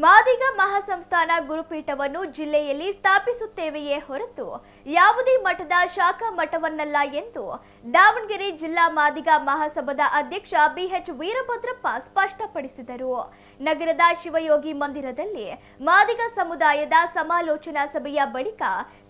ಮಾದಿಗ ಮಹಾಸಂಸ್ಥಾನ ಗುರುಪೀಠವನ್ನು ಜಿಲ್ಲೆಯಲ್ಲಿ ಸ್ಥಾಪಿಸುತ್ತೇವೆಯೇ ಹೊರತು ಯಾವುದೇ ಮಠದ ಶಾಖಾ ಮಠವನ್ನಲ್ಲ ಎಂದು ದಾವಣಗೆರೆ ಜಿಲ್ಲಾ ಮಾದಿಗ ಮಹಾಸಭಾದ ಅಧ್ಯಕ್ಷ ಬಿಎಚ್ ವೀರಭದ್ರಪ್ಪ ಸ್ಪಷ್ಟಪಡಿಸಿದರು. ನಗರದ ಶಿವಯೋಗಿ ಮಂದಿರದಲ್ಲಿ ಮಾದಿಗ ಸಮುದಾಯದ ಸಮಾಲೋಚನಾ ಸಭೆಯ ಬಳಿಕ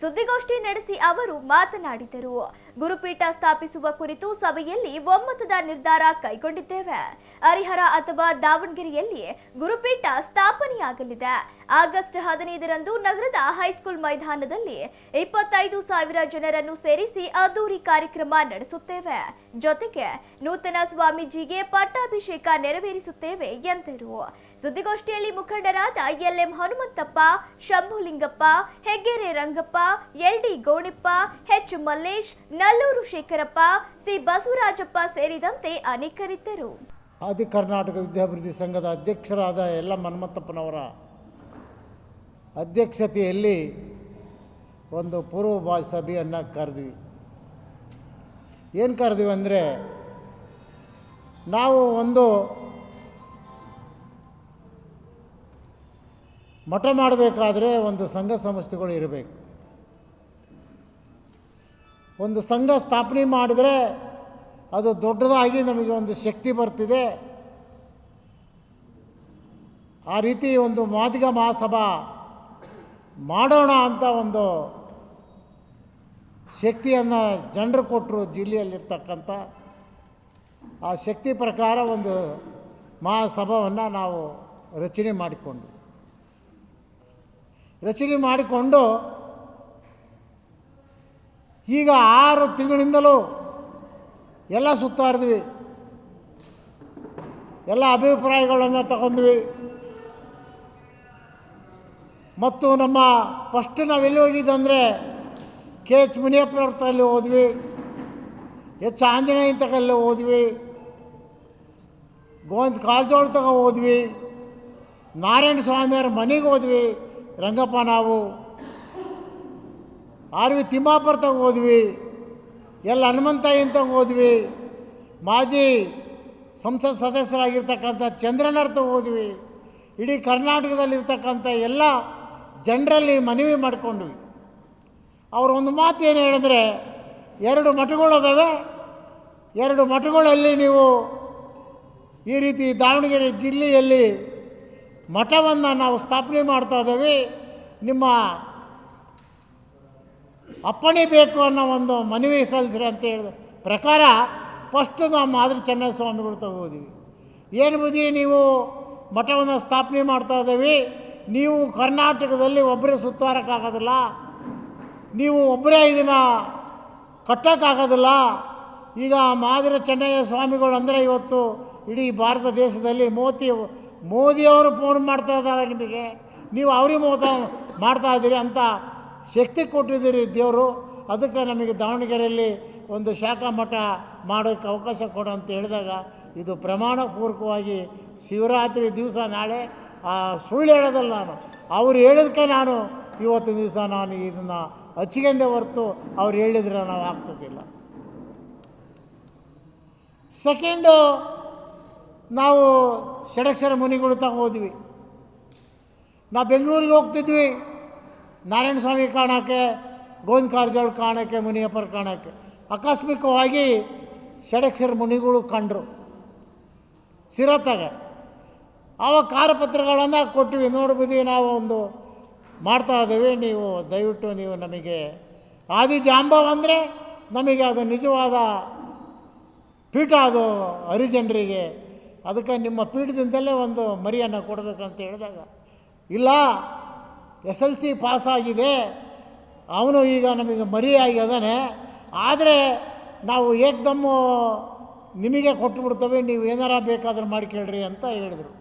ಸುದ್ದಿಗೋಷ್ಠಿ ನಡೆಸಿ ಅವರು ಮಾತನಾಡಿದರು. ಗುರುಪೀಠ ಸ್ಥಾಪಿಸುವ ಕುರಿತು ಸಭೆಯಲ್ಲಿ ಒಮ್ಮತದ ನಿರ್ಧಾರ ಕೈಗೊಂಡಿದ್ದೇವೆ. ಹರಿಹರ ಅಥವಾ ದಾವಣಗೆರೆಯಲ್ಲಿ ಗುರುಪೀಠ ಸ್ಥಾಪನೆಯಾಗಲಿದೆ. ಆಗಸ್ಟ್ 15ರಂದು ನಗರದ ಹೈಸ್ಕೂಲ್ ಮೈದಾನದಲ್ಲಿ 25,000 ಜನರನ್ನು ಸೇರಿಸಿ ಅದ್ದೂರಿ ಕಾರ್ಯಕ್ರಮ ನಡೆಸುತ್ತೇವೆ. ಜೊತೆಗೆ ನೂತನ ಸ್ವಾಮೀಜಿಗೆ ಪಟ್ಟಾಭಿಷೇಕ ನೆರವೇರಿಸುತ್ತೇವೆ ಎಂದರು. ಸುದ್ದಿಗೋಷ್ಠಿಯಲ್ಲಿ ಮುಖಂಡರಾದ LM Hanumanthappa, Shambhulingappa, Heggere Rangappa, ಎಲ್ಡಿ ಗೋಣಿಪ್ಪ, H Mallesh, Nallur Shekharappa, C Basavarajappa ಸೇರಿದಂತೆ ಅನೇಕರಿದ್ದರು. ಆದಿ ಕರ್ನಾಟಕ ವಿದ್ಯಾಭಿವೃದ್ಧಿ ಸಂಘದ ಅಧ್ಯಕ್ಷರಾದ ಎಲ್ಎಂ ಹನುಮಂತಪ್ಪನವರ ಅಧ್ಯಕ್ಷತೆಯಲ್ಲಿ ಒಂದು ಪೂರ್ವಭಾವಿ ಸಭೆಯನ್ನು ಕರೆದ್ವಿ. ಏನು ಕರೆದ್ವಿ ಅಂದರೆ, ನಾವು ಒಂದು ಮಠ ಮಾಡಬೇಕಾದ್ರೆ ಒಂದು ಸಂಘ ಸಂಸ್ಥೆಗಳು ಇರಬೇಕು. ಒಂದು ಸಂಘ ಸ್ಥಾಪನೆ ಮಾಡಿದರೆ ಅದು ದೊಡ್ಡದಾಗಿ ನಮಗೆ ಒಂದು ಶಕ್ತಿ ಬರ್ತಿದೆ. ಆ ರೀತಿ ಒಂದು ಮಾದಿಗ ಮಹಾಸಭಾ ಮಾಡೋಣ ಅಂತ ಒಂದು ಶಕ್ತಿಯನ್ನು ಜನರು ಕೊಟ್ಟರು. ಜಿಲ್ಲೆಯಲ್ಲಿರ್ತಕ್ಕಂಥ ಆ ಶಕ್ತಿ ಪ್ರಕಾರ ಒಂದು ಮಹಾಸಭಾವನ್ನು ನಾವು ರಚನೆ ಮಾಡಿಕೊಂಡು ಈಗ 6 ತಿಂಗಳಿಂದಲೂ ಎಲ್ಲ ಸುತ್ತಾಡಿದ್ವಿ, ಎಲ್ಲ ಅಭಿಪ್ರಾಯಗಳನ್ನು ತಗೊಂಡ್ವಿ. ಮತ್ತು ನಮ್ಮ ಫಸ್ಟ್ ನಾವೆಲ್ಲಿ ಹೋಗಿದ್ದಂದರೆ KH ಮುನಿಯಪ್ಪನವ್ರ ತಲ್ಲಿ ಹೋದ್ವಿ, H ಆಂಜನೇಯನ ತಗಲ್ಲಿ ಹೋದ್ವಿ, ಗೋವಿಂದ ಕಾರಜೋಳ ತಗೋ ಹೋದ್ವಿ, ನಾರಾಯಣ ಸ್ವಾಮಿಯವ್ರ ಮನೆಗೆ ಹೋದ್ವಿ ರಂಗಪ್ಪ, ನಾವು RV ತಿಮ್ಮಾಪುರ ತಗ ಹೋದ್ವಿ, ಹನುಮಂತಯ್ಯನ ತಗ ಹೋದ್ವಿ, ಮಾಜಿ ಸಂಸತ್ ಸದಸ್ಯರಾಗಿರ್ತಕ್ಕಂಥ ಚಂದ್ರಣ್ಣರ ತಗ ಹೋದ್ವಿ. ಇಡೀ ಕರ್ನಾಟಕದಲ್ಲಿರ್ತಕ್ಕಂಥ ಎಲ್ಲ ಜನರಲ್ಲಿ ಮನವಿ ಮಾಡಿಕೊಂಡ್ವಿ. ಅವರು ಒಂದು ಮಾತು ಏನು ಹೇಳಿದ್ರೆ, 2 ಮಠಗಳದಾವೆ, 2 ಮಠಗಳಲ್ಲಿ ನೀವು ಈ ರೀತಿ ದಾವಣಗೆರೆ ಜಿಲ್ಲೆಯಲ್ಲಿ ಮಠವನ್ನು ನಾವು ಸ್ಥಾಪನೆ ಮಾಡ್ತಾ ಇದ್ದೇವೆ, ನಿಮ್ಮ ಅಪ್ಪಣೆ ಬೇಕು ಅನ್ನೋ ಒಂದು ಮನವಿ ಸಲ್ಲಿಸ್ರಿ ಅಂತ ಹೇಳಿದ ಪ್ರಕಾರ ಫಸ್ಟು ನಾವು ಮಾದರಿ ಚೆನ್ನೈ ಸ್ವಾಮಿಗಳು ತಗೋದ್ವಿ. ಏನು ಬುದ್ಧಿ, ನೀವು ಮಠವನ್ನು ಸ್ಥಾಪನೆ ಮಾಡ್ತಾ ಇದ್ದೀವಿ, ನೀವು ಕರ್ನಾಟಕದಲ್ಲಿ ಒಬ್ಬರೇ ಸುತ್ತಾರಕ್ಕಾಗೋದಿಲ್ಲ, ನೀವು ಒಬ್ಬರೇ ಇದನ್ನು ಕಟ್ಟೋಕ್ಕಾಗೋದಿಲ್ಲ. ಈಗ ಮಾದರಿ ಚೆನ್ನೈ ಸ್ವಾಮಿಗಳು ಅಂದರೆ ಇವತ್ತು ಇಡೀ ಭಾರತ ದೇಶದಲ್ಲಿ ಮೋದಿಯವರು ಫೋನ್ ಮಾಡ್ತಾ ಇದ್ದಾರೆ ನಿಮಗೆ, ನೀವು ಅವ್ರಿಗೆ ಮಾಡ್ತಾಯಿದ್ದೀರಿ ಅಂತ ಶಕ್ತಿ ಕೊಟ್ಟಿದ್ದೀರಿ ದೇವರು. ಅದಕ್ಕೆ ನಮಗೆ ದಾವಣಗೆರೆಯಲ್ಲಿ ಒಂದು ಶಾಖಾ ಮಠ ಮಾಡೋಕ್ಕೆ ಅವಕಾಶ ಕೊಡು ಅಂತ ಹೇಳಿದಾಗ, ಇದು ಪ್ರಮಾಣಪೂರ್ವಕವಾಗಿ ಶಿವರಾತ್ರಿ ದಿವಸ ನಾಳೆ ಸುಳ್ಳು ಹೇಳೋದಲ್ಲ, ಅವ್ರು ಹೇಳಿದಕ್ಕೆ ನಾನು ಇವತ್ತಿನ ದಿವಸ ನಾನು ಇದನ್ನು ಹಚ್ಚಿಗೆಂದೇ ಹೊರತು ಅವ್ರು ಹೇಳಿದ್ರೆ ನಾವು ಆಗ್ತದಿಲ್ಲ. ಸೆಕೆಂಡು, ನಾವು ಷಡಕ್ಷರ ಮುನಿಗಳು ತಗೋದ್ವಿ. ನಾವು ಬೆಂಗಳೂರಿಗೆ ಹೋಗ್ತಿದ್ವಿ ನಾರಾಯಣ ಸ್ವಾಮಿ ಕಾಣೋಕ್ಕೆ, ಗೋವಿಂದ ಕಾರಜೋಳ ಕಾಣೋಕ್ಕೆ, ಮುನಿಯಪ್ಪರ ಕಾಣೋಕ್ಕೆ. ಆಕಸ್ಮಿಕವಾಗಿ ಷಡಕ್ಷರ ಮುನಿಗಳು ಕಂಡರು ಸಿರತ್ತಾಗ. ಆವಾಗ ಕಾರಪತ್ರಗಳನ್ನು ಕೊಟ್ಟಿವಿ, ನೋಡ್ಬೋದು ನಾವು ಒಂದು ಮಾಡ್ತಾ ಇದ್ದೀವಿ, ನೀವು ದಯವಿಟ್ಟು ನೀವು ನಮಗೆ ಆದಿಜಾಂಬವ ಅಂದರೆ ನಮಗೆ ಅದು ನಿಜವಾದ ಪೀಠ, ಅದು ಹರಿಜನರಿಗೆ, ಅದಕ್ಕೆ ನಿಮ್ಮ ಪೀಠದಿಂದಲೇ ಒಂದು ಮರಿಯನ್ನು ಕೊಡಬೇಕಂತ ಹೇಳಿದಾಗ, ಇಲ್ಲ SLC ಪಾಸಾಗಿದೆ, ಅವನು ಈಗ ನಮಗೆ ಮರಿಯಾಗಿ ಅದಾನೆ, ಆದರೆ ನಾವು ಏಕ್ದಮ್ಮು ನಿಮಗೆ ಕೊಟ್ಟುಬಿಡ್ತೇವೆ, ನೀವು ಏನಾರ ಬೇಕಾದ್ರೆ ಮಾಡಿ ಕೇಳ್ರಿ ಅಂತ ಹೇಳಿದರು.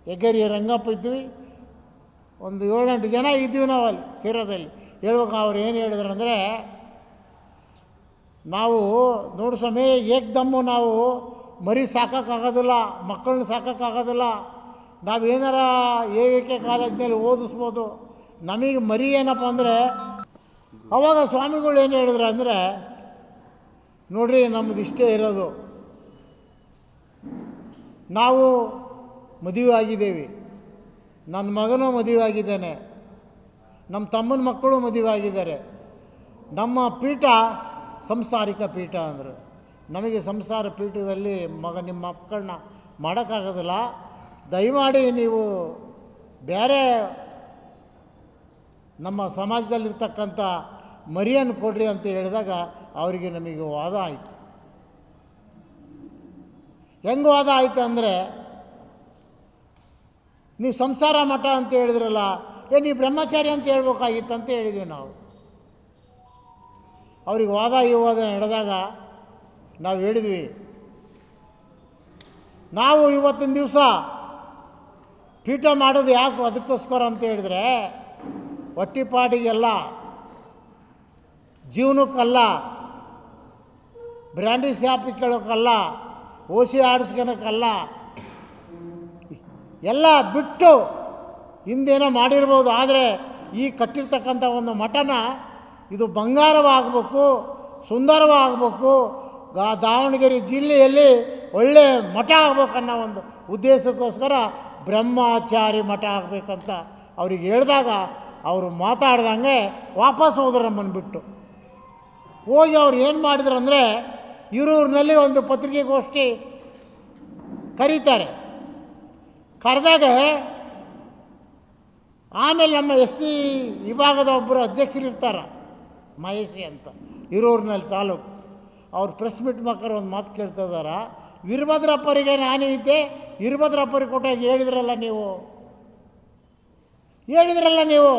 ಹೆಗ್ಗೆರೆ ರಂಗಪ್ಪ ಇದ್ವಿ, ಒಂದು 7-8 ಜನ ಇದ್ವಿ ನಾವು ಅಲ್ಲಿ ಸೇರೋದಲ್ಲಿ. ಹೇಳ್ಬೇಕು ಅವ್ರು ಏನು ಹೇಳಿದ್ರು ಅಂದರೆ, ನಾವು ನೋಡು ಸ್ವಾಮಿ, ಏಕ್ದಮ್ಮು ನಾವು ಮರಿ ಸಾಕೋಕ್ಕಾಗೋದಿಲ್ಲ, ಮಕ್ಕಳನ್ನ ಸಾಕೋಕ್ಕಾಗೋದಿಲ್ಲ, ನಾವೇನಾರ AVK ಕಾಲೇಜ್ನಲ್ಲಿ ಓದಿಸ್ಬೋದು, ನಮಗೆ ಮರಿ ಏನಪ್ಪ ಅಂದರೆ. ಆವಾಗ ಸ್ವಾಮಿಗಳು ಏನು ಹೇಳಿದ್ರು ಅಂದರೆ, ನೋಡ್ರಿ ನಮ್ಮದು ಇಷ್ಟೇ ಇರೋದು, ನಾವು ಮದುವೆ ಆಗಿದ್ದೇವೆ, ನನ್ನ ಮಗನೂ ಮದುವೆ ಆಗಿದ್ದಾನೆ, ನಮ್ಮ ತಮ್ಮನ ಮಕ್ಕಳು ಮದುವೆ ಆಗಿದ್ದಾರೆ. ನಮ್ಮ ಪೀಠ ಸಂಸಾರಿಕ ಪೀಠ ಅಂದರು. ನಮಗೆ ಸಂಸಾರ ಪೀಠದಲ್ಲಿ ನಿಮ್ಮ ಮಕ್ಕಳನ್ನ ಮಾಡೋಕ್ಕಾಗೋದಿಲ್ಲ, ದಯಮಾಡಿ ನೀವು ಬೇರೆ ನಮ್ಮ ಸಮಾಜದಲ್ಲಿರ್ತಕ್ಕಂಥ ಮರಿಯನ್ನು ಕೊಡ್ರಿ ಅಂತ ಹೇಳಿದಾಗ ಅವರಿಗೆ ನಮಗೆ ವಾದ ಆಯಿತು. ಹೆಂಗೆ ವಾದ ಆಯಿತು ಅಂದರೆ, ನೀವು ಸಂಸಾರ ಮಠ ಅಂತ ಹೇಳಿದ್ರಲ್ಲ, ನೀವು ಬ್ರಹ್ಮಚಾರಿ ಅಂತ ಹೇಳ್ಬೇಕಾಗಿತ್ತು ಅಂತ ಹೇಳಿದ್ವಿ ನಾವು. ಅವ್ರಿಗೆ ವಾದ ನಡೆದಾಗ ನಾವು ಹೇಳಿದ್ವಿ, ನಾವು ಇವತ್ತಿನ ದಿವಸ ಪೀಠ ಮಾಡೋದು ಯಾಕೆ ಅದಕ್ಕೋಸ್ಕರ ಅಂತ ಹೇಳಿದ್ರೆ, ಹೊಟ್ಟಿಪಾಡಿಗೆಲ್ಲ, ಜೀವನಕ್ಕಲ್ಲ, ಬ್ರ್ಯಾಂಡಿ ಶಾಪ್ ಕೇಳೋಕ್ಕಲ್ಲ, ಓಸಿ ಆಡಿಸ್ಕೊಳಕ್ಕಲ್ಲ, ಎಲ್ಲ ಬಿಟ್ಟು ಹಿಂದೇನೋ ಮಾಡಿರ್ಬೋದು. ಆದರೆ ಈ ಕಟ್ಟಿರ್ತಕ್ಕಂಥ ಒಂದು ಮಠನ ಇದು ಬಂಗಾರವಾಗಬೇಕು, ಸುಂದರವಾಗಬೇಕು, ದಾವಣಗೆರೆ ಜಿಲ್ಲೆಯಲ್ಲಿ ಒಳ್ಳೆ ಮಠ ಆಗ್ಬೇಕನ್ನೋ ಒಂದು ಉದ್ದೇಶಕ್ಕೋಸ್ಕರ ಬ್ರಹ್ಮಚಾರಿ ಮಠ ಆಗಬೇಕಂತ ಅವ್ರಿಗೆ ಹೇಳಿದಾಗ ಅವರು ಮಾತಾಡ್ದಂಗೆ ವಾಪಸ್ ಹೋದ್ರು ನಮ್ಮನ್ನು ಬಿಟ್ಟು. ಹೋಗಿ ಅವ್ರು ಏನು ಮಾಡಿದ್ರು ಅಂದರೆ, ಹಿರೂರಿನಲ್ಲಿ ಒಂದು ಪತ್ರಿಕೆಗೋಷ್ಠಿ ಕರೀತಾರೆ. ಕರೆದಾಗ ಆಮೇಲೆ ನಮ್ಮ SC ವಿಭಾಗದ ಒಬ್ಬರು ಅಧ್ಯಕ್ಷರಿರ್ತಾರೆ, ಮಹೇಶಿ ಅಂತ, ಹಿರೂರಿನಲ್ಲಿ ತಾಲೂಕು. ಅವ್ರು ಪ್ರೆಸ್ ಮೀಟ್ ಮಕ್ಕಳು ಒಂದು ಮಾತು ಕೇಳ್ತಾ ಇದ್ದಾರೆ, ವೀರಭದ್ರಪ್ಪರಿಗೆ ನಾನೇ ಇದ್ದೆ, ವೀರಭದ್ರಪ್ಪರಿಗೆ ಕೊಟ್ಟಾಗ ಹೇಳಿದ್ರಲ್ಲ ನೀವು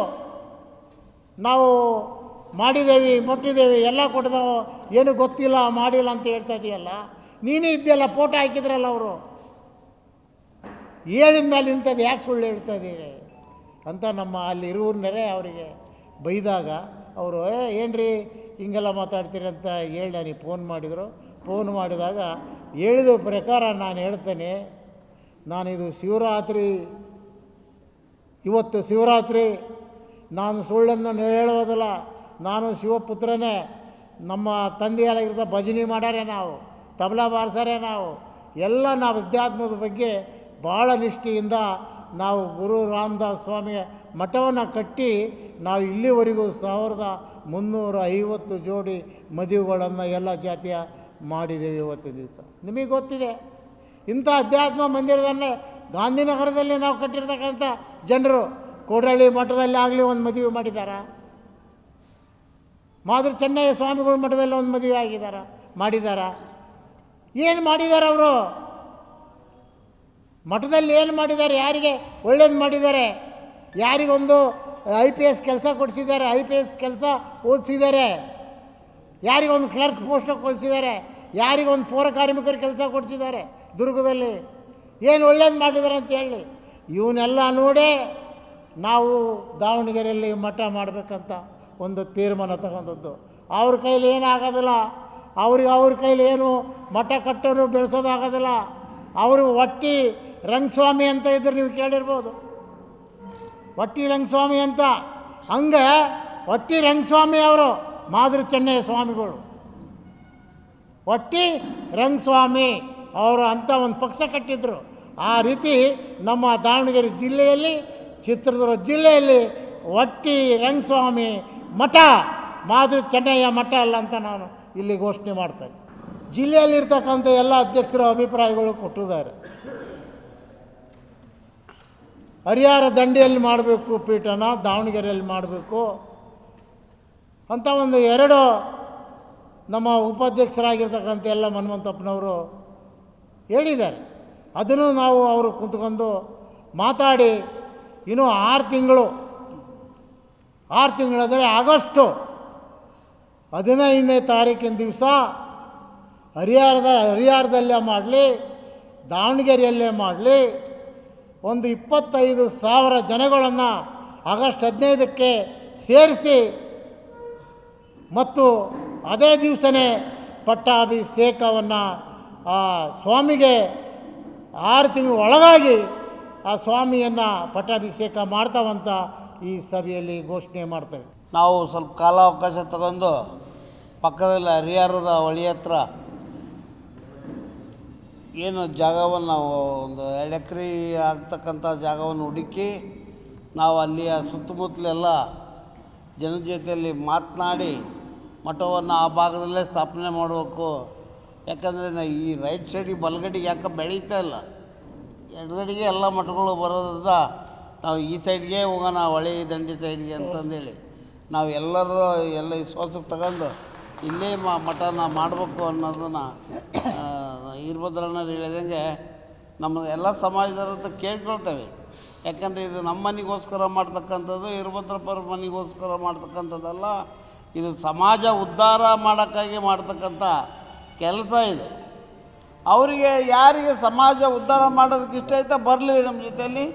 ನಾವು ಮಾಡಿದ್ದೇವೆ, ಮುಟ್ಟಿದ್ದೇವೆ, ಎಲ್ಲ ಕೊಟ್ಟಿದ್ದಾವೆ, ಏನು ಗೊತ್ತಿಲ್ಲ, ಮಾಡಿಲ್ಲ ಅಂತ ಹೇಳ್ತಾ ಇದೆಯಲ್ಲ, ನೀನೇ ಇದ್ದೆಲ್ಲ, ಫೋಟೋ ಹಾಕಿದ್ರಲ್ಲ ಅವರು, ಹೇಳಿದ ಮೇಲೆ ಇಂಥದ್ದು ಯಾಕೆ ಸುಳ್ಳು ಹೇಳ್ತಾ ಇದ್ದೀರಿ ಅಂತ ನಮ್ಮ ಅಲ್ಲಿ ಇರುವರೇ ಅವರಿಗೆ ಬೈದಾಗ ಅವರು ಏನ್ರಿ ಹಿಂಗೆಲ್ಲ ಮಾತಾಡ್ತೀರಿ ಅಂತ ಹೇಳಿ ನನಗೆ ಫೋನ್ ಮಾಡಿದರು. ಫೋನ್ ಮಾಡಿದಾಗ ಹೇಳಿದ ಪ್ರಕಾರ ನಾನು ಹೇಳ್ತೇನೆ, ನಾನಿದು ಶಿವರಾತ್ರಿ, ಇವತ್ತು ಶಿವರಾತ್ರಿ, ನಾನು ಸುಳ್ಳನ್ನು ಹೇಳೋದಿಲ್ಲ, ನಾನು ಶಿವಪುತ್ರನೇ. ನಮ್ಮ ತಂದೆಯಾಗಿರ್ತ ಭಜನೆ ಮಾಡ್ಯಾರೆ, ನಾವು ತಬಲಾ ಬಾರಿಸಾರೆ, ನಾವು ಅಧ್ಯಾತ್ಮದ ಬಗ್ಗೆ ಭಾಳ ನಿಷ್ಠೆಯಿಂದ ನಾವು ಗುರು ರಾಮದಾಸ್ ಸ್ವಾಮಿಯ ಮಠವನ್ನು ಕಟ್ಟಿ ನಾವು ಇಲ್ಲಿವರೆಗೂ 1350 ಜೋಡಿ ಮದುವೆಗಳನ್ನು ಎಲ್ಲ ಜಾತಿಯ ಮಾಡಿದ್ದೇವೆ ಇವತ್ತು ದಿವಸ. ನಿಮಗೆ ಗೊತ್ತಿದೆ, ಇಂಥ ಅಧ್ಯಾತ್ಮ ಮಂದಿರದಲ್ಲೇ ಗಾಂಧಿನಗರದಲ್ಲಿ ನಾವು ಕಟ್ಟಿರ್ತಕ್ಕಂಥ ಜನರು ಕೋಡಹಳ್ಳಿ ಮಠದಲ್ಲಿ ಆಗಲಿ ಒಂದು ಮದುವೆ ಮಾಡಿದ್ದಾರೆ, ಮಾದರಿ ಚೆನ್ನಯ್ಯ ಸ್ವಾಮಿಗಳ ಮಠದಲ್ಲಿ ಒಂದು ಮದುವೆ ಮಾಡಿದ್ದಾರೆ. ಏನು ಮಾಡಿದ್ದಾರೆ ಅವರು? ಮಠದಲ್ಲಿ ಏನು ಮಾಡಿದ್ದಾರೆ? ಯಾರಿಗೆ ಒಳ್ಳೇದು ಮಾಡಿದ್ದಾರೆ? ಯಾರಿಗೊಂದು IPS ಕೆಲಸ ಕೊಡಿಸಿದ್ದಾರೆ, IPS ಕೆಲಸ ಓದಿಸಿದ್ದಾರೆ, ಯಾರಿಗೊಂದು ಕ್ಲರ್ಕ್ ಪೋಸ್ಟ್ ಕೊಡಿಸಿದ್ದಾರೆ, ಯಾರಿಗೊಂದು ಪೌರ ಕಾರ್ಮಿಕರ ಕೆಲಸ ಕೊಡಿಸಿದ್ದಾರೆ ದುರ್ಗದಲ್ಲಿ. ಏನು ಒಳ್ಳೇದು ಮಾಡಿದ್ದಾರೆ ಅಂತ ಹೇಳಿ ಇವನ್ನೆಲ್ಲ ನೋಡೇ ನಾವು ದಾವಣಗೆರೆಯಲ್ಲಿ ಮಠ ಮಾಡಬೇಕಂತ ಒಂದು ತೀರ್ಮಾನ ತಗೊಂಡದ್ದು. ಅವ್ರ ಕೈಲಿ ಏನಾಗೋದಿಲ್ಲ, ಅವ್ರ ಕೈಲಿ ಏನು ಮಠ ಕಟ್ಟೋರು ಬೆಳೆಸೋದಾಗೋದಿಲ್ಲ. ಅವರು ಒಟ್ಟಿ ರಂಗಸ್ವಾಮಿ ಅಂತ ಇದ್ರೆ ನೀವು ಕೇಳಿರ್ಬೋದು, ಒಟ್ಟಿ ರಂಗಸ್ವಾಮಿ ಅಂತ. ಹಂಗೆ ಒಟ್ಟಿ ರಂಗಸ್ವಾಮಿ ಅವರು ಮಾದರಿ ಚೆನ್ನಯ್ಯ ಸ್ವಾಮಿಗಳು, ಒಟ್ಟಿ ರಂಗಸ್ವಾಮಿ ಅವರು ಅಂತ ಒಂದು ಪಕ್ಷ ಕಟ್ಟಿದ್ರು. ಆ ರೀತಿ ನಮ್ಮ ದಾವಣಗೆರೆ ಜಿಲ್ಲೆಯಲ್ಲಿ, ಚಿತ್ರದುರ್ಗ ಜಿಲ್ಲೆಯಲ್ಲಿ ಒಟ್ಟಿ ರಂಗಸ್ವಾಮಿ ಮಠ, ಮಾದರಿ ಚೆನ್ನಯ್ಯ ಮಠ ಅಲ್ಲ ಅಂತ ನಾನು ಇಲ್ಲಿ ಘೋಷಣೆ ಮಾಡ್ತೇನೆ. ಜಿಲ್ಲೆಯಲ್ಲಿರ್ತಕ್ಕಂಥ ಎಲ್ಲ ಅಧ್ಯಕ್ಷರ ಅಭಿಪ್ರಾಯಗಳು ಕೊಟ್ಟಿದ್ದಾರೆ. ಹರಿಹರ ದಂಡಿಯಲ್ಲಿ ಮಾಡಬೇಕು ಪೀಠನ, ದಾವಣಗೆರೆಯಲ್ಲಿ ಮಾಡಬೇಕು ಅಂತ ಒಂದು 2 ನಮ್ಮ ಉಪಾಧ್ಯಕ್ಷರಾಗಿರ್ತಕ್ಕಂಥ ಎಲ್ಲ ಮನ್ವಂತಪ್ಪನವರು ಹೇಳಿದ್ದಾರೆ. ಅದನ್ನು ನಾವು ಅವರು ಕುಂತ್ಕೊಂಡು ಮಾತಾಡಿ ಇನ್ನೂ 6 ತಿಂಗಳಂದರೆ ಆಗಸ್ಟು 15ನೇ ತಾರೀಕಿನ ದಿವಸ ಹರಿಹರದಲ್ಲೇ ಮಾಡಲಿ, ದಾವಣಗೆರೆಯಲ್ಲೇ ಮಾಡಲಿ, ಒಂದು 25,000 ಜನಗಳನ್ನು ಆಗಸ್ಟ್ 15ಕ್ಕೆ ಸೇರಿಸಿ ಮತ್ತು ಅದೇ ದಿವಸನೇ ಪಟ್ಟಾಭಿಷೇಕವನ್ನು ಆ ಸ್ವಾಮಿಗೆ 6 ತಿಂಗಳ ಒಳಗಾಗಿ ಆ ಸ್ವಾಮಿಯನ್ನು ಪಟ್ಟಾಭಿಷೇಕ ಮಾಡ್ತಾವಂತ ಈ ಸಭೆಯಲ್ಲಿ ಘೋಷಣೆ ಮಾಡ್ತೇವೆ. ನಾವು ಸ್ವಲ್ಪ ಕಾಲಾವಕಾಶ ತಗೊಂಡು ಪಕ್ಕದಲ್ಲಿ ಹರಿಹರದ ಹೊಳಿ ಹತ್ರ ಏನು ಜಾಗವನ್ನು ನಾವು ಒಂದು 2 ಎಕರೆ ಆಗ್ತಕ್ಕಂಥ ಜಾಗವನ್ನು ಹುಡುಕಿ ನಾವು ಅಲ್ಲಿಯ ಸುತ್ತಮುತ್ತಲೆಲ್ಲ ಜನರ ಜೊತೆಯಲ್ಲಿ ಮಾತನಾಡಿ ಮಠವನ್ನು ಆ ಭಾಗದಲ್ಲೇ ಸ್ಥಾಪನೆ ಮಾಡಬೇಕು. ಯಾಕಂದರೆ ಈ ರೈಟ್ ಸೈಡಿಗೆ ಬಲಗಡೆಗೆ ಯಾಕೆ ಬೆಳೀತಾ ಇಲ್ಲ, ಎಡಗಡೆಗೆ ಎಲ್ಲ ಮಠಗಳು ಬರೋದ್ರಿಂದ ನಾವು ಈ ಸೈಡ್ಗೆ ಹೋಗೋಣ, ಹೊಳೆ ದಂಡಿ ಸೈಡ್ಗೆ ಅಂತಂದೇಳಿ ನಾವು ಎಲ್ಲರೂ ಎಲ್ಲ ವಿಶ್ವಾಸಕ್ಕೆ ತಗೊಂಡು ಇಲ್ಲೇ ಮಠನ ಮಾಡಬೇಕು ಅನ್ನೋದನ್ನು ವೀರಭದ್ರಣ್ಣರು ಹೇಳಿದಂಗೆ ನಮ್ಮ ಎಲ್ಲ ಸಮಾಜದವ್ರ ಹತ್ರ ಕೇಳ್ಕೊಳ್ತೇವೆ. ಯಾಕಂದರೆ ಇದು ನಮ್ಮ ಮನೆಗೋಸ್ಕರ ಮಾಡ್ತಕ್ಕಂಥದ್ದು, ವೀರಭದ್ರಪ್ಪರ ಮನೆಗೋಸ್ಕರ ಮಾಡ್ತಕ್ಕಂಥದ್ದಲ್ಲ, ಇದು ಸಮಾಜ ಉದ್ಧಾರ ಮಾಡೋಕ್ಕಾಗಿ ಮಾಡ್ತಕ್ಕಂಥ ಕೆಲಸ ಇದು. ಅವರಿಗೆ ಯಾರಿಗೆ ಸಮಾಜ ಉದ್ಧಾರ ಮಾಡೋದಕ್ಕೆ ಇಷ್ಟ ಐತೆ ಬರಲಿ, ನಮ್ಮ ಜೊತೆಯಲ್ಲಿ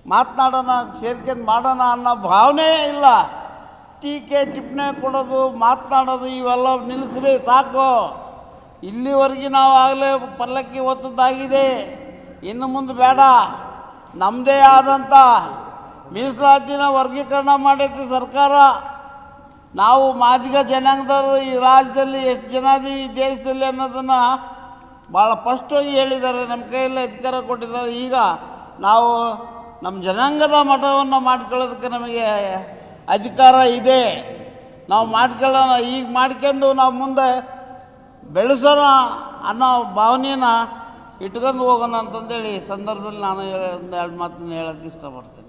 ಮಾತನಾಡೋಣ, ಸೇರ್ಕೊಂಡು ಮಾಡೋಣ ಅನ್ನೋ ಭಾವನೆ ಇಲ್ಲ. ಟೀಕೆ ಟಿಪ್ಪಣಿ ಕೊಡೋದು, ಮಾತನಾಡೋದು ಇವೆಲ್ಲ ನಿಲ್ಲಿಸ್ರಿ, ಸಾಕು. ಇಲ್ಲಿವರೆಗೆ ನಾವು ಆಗಲೇ ಪಲ್ಲಕ್ಕಿ ಒತ್ತದ್ದಾಗಿದೆ, ಇನ್ನು ಮುಂದೆ ಬೇಡ. ನಮ್ಮದೇ ಆದಂಥ ಮೀಸಲಾತಿನ ವರ್ಗೀಕರಣ ಮಾಡೈತಿ ಸರ್ಕಾರ. ನಾವು ಮಾದಿಗ ಜನಾಂಗದವರು ಈ ರಾಜ್ಯದಲ್ಲಿ ಎಷ್ಟು ಜನ ಇದೀವಿ ದೇಶದಲ್ಲಿ ಅನ್ನೋದನ್ನು ಭಾಳ ಸ್ಪಷ್ಟವಾಗಿ ಹೇಳಿದ್ದಾರೆ, ನಮ್ಮ ಕೈಯಲ್ಲಿ ಅಧಿಕಾರ ಕೊಟ್ಟಿದ್ದಾರೆ. ಈಗ ನಾವು ನಮ್ಮ ಜನಾಂಗದ ಮಠವನ್ನು ಮಾಡ್ಕೊಳ್ಳೋದಕ್ಕೆ ನಮಗೆ ಅಧಿಕಾರ ಇದೆ, ನಾವು ಮಾಡ್ಕೊಳ್ಳೋಣ. ಈಗ ಮಾಡ್ಕೊಂಡು ನಾವು ಮುಂದೆ ಬೆಳೆಸೋಣ ಅನ್ನೋ ಭಾವನೆಯನ್ನು ಇಟ್ಕೊಂಡು ಹೋಗೋಣ ಅಂತಂದೇಳಿ ಈ ಸಂದರ್ಭದಲ್ಲಿ ನಾನು ಒಂದು 2 ಮಾತನ್ನು ಹೇಳೋಕ್ಕೆ ಇಷ್ಟಪಡ್ತೇನೆ.